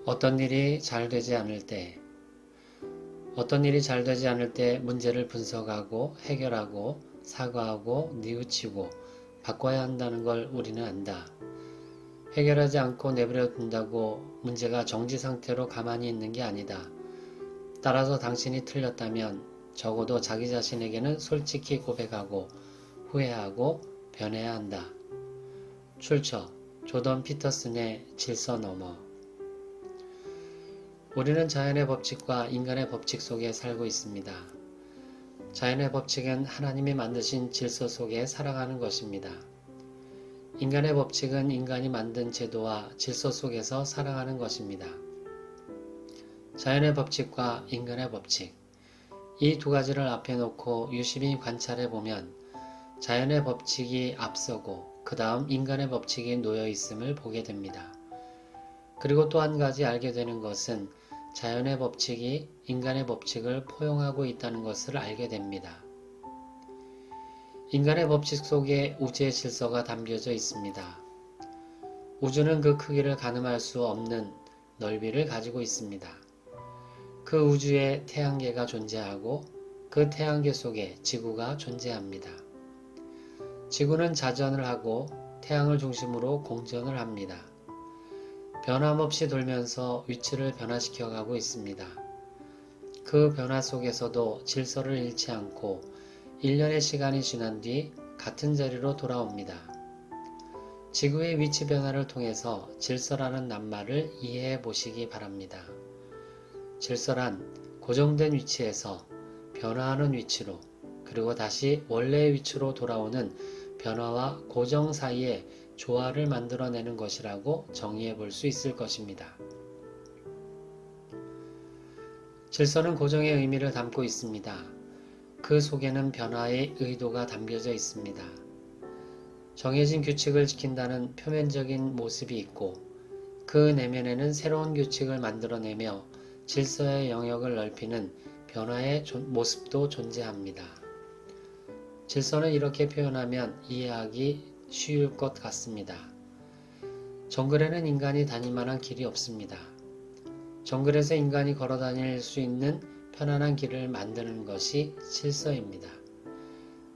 어떤 일이 잘 되지 않을 때, 어떤 일이 잘 되지 않을 때 문제를 분석하고 해결하고 사과하고 뉘우치고 바꿔야 한다는 걸 우리는 안다. 해결하지 않고 내버려 둔다고 문제가 정지 상태로 가만히 있는 게 아니다. 따라서 당신이 틀렸다면 적어도 자기 자신에게는 솔직히 고백하고 후회하고 변해야 한다. 출처 조던 피터슨의 질서 너머. 우리는 자연의 법칙과 인간의 법칙 속에 살고 있습니다. 자연의 법칙은 하나님이 만드신 질서 속에 살아가는 것입니다. 인간의 법칙은 인간이 만든 제도와 질서 속에서 살아가는 것입니다. 자연의 법칙과 인간의 법칙, 이 두 가지를 앞에 놓고 유심히 관찰해 보면 자연의 법칙이 앞서고 그 다음 인간의 법칙이 놓여 있음을 보게 됩니다. 그리고 또 한 가지 알게 되는 것은 자연의 법칙이 인간의 법칙을 포용하고 있다는 것을 알게 됩니다. 인간의 법칙 속에 우주의 질서가 담겨져 있습니다. 우주는 그 크기를 가늠할 수 없는 넓이를 가지고 있습니다. 그 우주에 태양계가 존재하고 그 태양계 속에 지구가 존재합니다. 지구는 자전을 하고 태양을 중심으로 공전을 합니다. 변함없이 돌면서 위치를 변화시켜 가고 있습니다. 그 변화 속에서도 질서를 잃지 않고 1년의 시간이 지난 뒤 같은 자리로 돌아옵니다. 지구의 위치 변화를 통해서 질서라는 낱말을 이해해 보시기 바랍니다. 질서란 고정된 위치에서 변화하는 위치로 그리고 다시 원래의 위치로 돌아오는 변화와 고정 사이에 조화를 만들어내는 것이라고 정의해 볼 수 있을 것입니다. 질서는 고정의 의미를 담고 있습니다. 그 속에는 변화의 의도가 담겨져 있습니다. 정해진 규칙을 지킨다는 표면적인 모습이 있고 그 내면에는 새로운 규칙을 만들어내며 질서의 영역을 넓히는 변화의 모습도 존재합니다. 질서는 이렇게 표현하면 이해하기 쉬울 것 같습니다. 정글에는 인간이 다닐 만한 길이 없습니다. 정글에서 인간이 걸어 다닐 수 있는 편안한 길을 만드는 것이 질서입니다.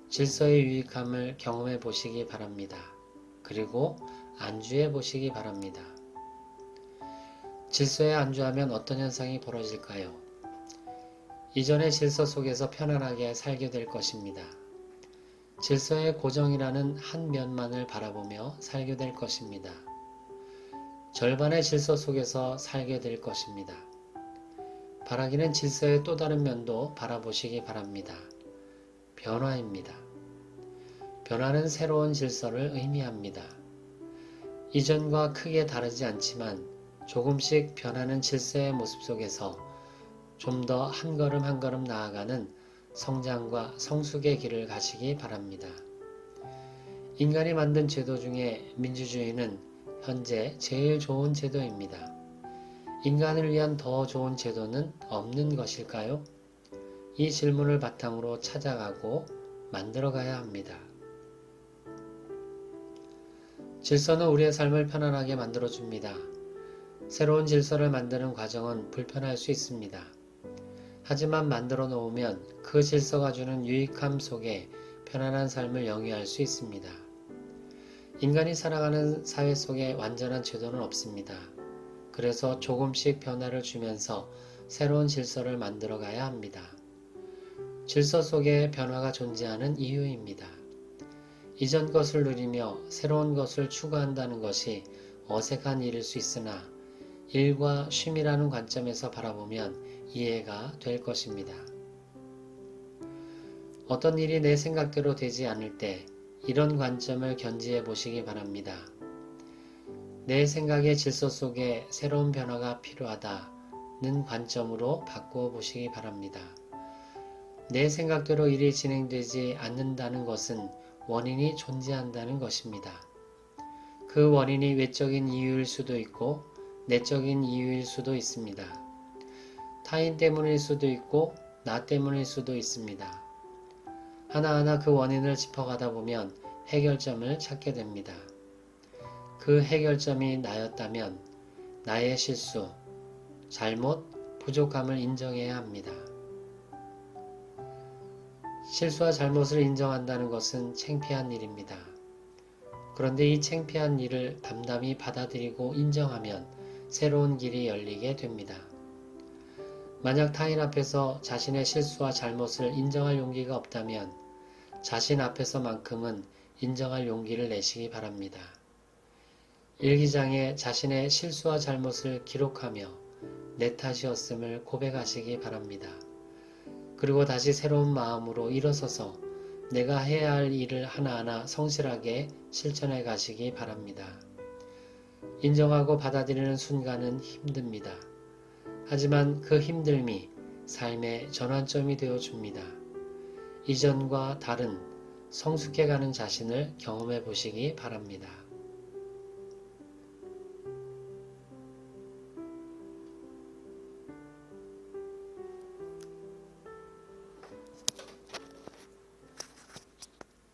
질서의 유익함을 경험해 보시기 바랍니다. 그리고 안주해 보시기 바랍니다. 질서에 안주하면 어떤 현상이 벌어질까요? 이전의 질서 속에서 편안하게 살게 될 것입니다. 질서의 고정이라는 한 면만을 바라보며 살게 될 것입니다. 절반의 질서 속에서 살게 될 것입니다. 바라기는 질서의 또 다른 면도 바라보시기 바랍니다. 변화입니다. 변화는 새로운 질서를 의미합니다. 이전과 크게 다르지 않지만 조금씩 변하는 질서의 모습 속에서 좀 더 한 걸음 한 걸음 나아가는 성장과 성숙의 길을 가시기 바랍니다. 인간이 만든 제도 중에 민주주의는 현재 제일 좋은 제도입니다. 인간을 위한 더 좋은 제도는 없는 것일까요? 이 질문을 바탕으로 찾아가고 만들어가야 합니다. 질서는 우리의 삶을 편안하게 만들어줍니다. 새로운 질서를 만드는 과정은 불편할 수 있습니다. 하지만 만들어 놓으면 그 질서가 주는 유익함 속에 편안한 삶을 영위할 수 있습니다. 인간이 살아가는 사회 속에 완전한 제도는 없습니다. 그래서 조금씩 변화를 주면서 새로운 질서를 만들어 가야 합니다. 질서 속에 변화가 존재하는 이유입니다. 이전 것을 누리며 새로운 것을 추구한다는 것이 어색한 일일 수 있으나 일과 쉼이라는 관점에서 바라보면 이해가 될 것입니다. 어떤 일이 내 생각대로 되지 않을 때 이런 관점을 견지해 보시기 바랍니다. 내 생각의 질서 속에 새로운 변화가 필요하다는 관점으로 바꾸어 보시기 바랍니다. 내 생각대로 일이 진행되지 않는다는 것은 원인이 존재한다는 것입니다. 그 원인이 외적인 이유일 수도 있고 내적인 이유일 수도 있습니다. 타인 때문일 수도 있고 나 때문일 수도 있습니다. 하나하나 그 원인을 짚어가다 보면 해결점을 찾게 됩니다. 그 해결점이 나였다면 나의 실수, 잘못, 부족함을 인정해야 합니다. 실수와 잘못을 인정한다는 것은 창피한 일입니다. 그런데 이 창피한 일을 담담히 받아들이고 인정하면 새로운 길이 열리게 됩니다. 만약 타인 앞에서 자신의 실수와 잘못을 인정할 용기가 없다면 자신 앞에서만큼은 인정할 용기를 내시기 바랍니다. 일기장에 자신의 실수와 잘못을 기록하며 내 탓이었음을 고백하시기 바랍니다. 그리고 다시 새로운 마음으로 일어서서 내가 해야 할 일을 하나하나 성실하게 실천해 가시기 바랍니다. 인정하고 받아들이는 순간은 힘듭니다. 하지만 그 힘듦이 삶의 전환점이 되어 줍니다. 이전과 다른 성숙해가는 자신을 경험해 보시기 바랍니다.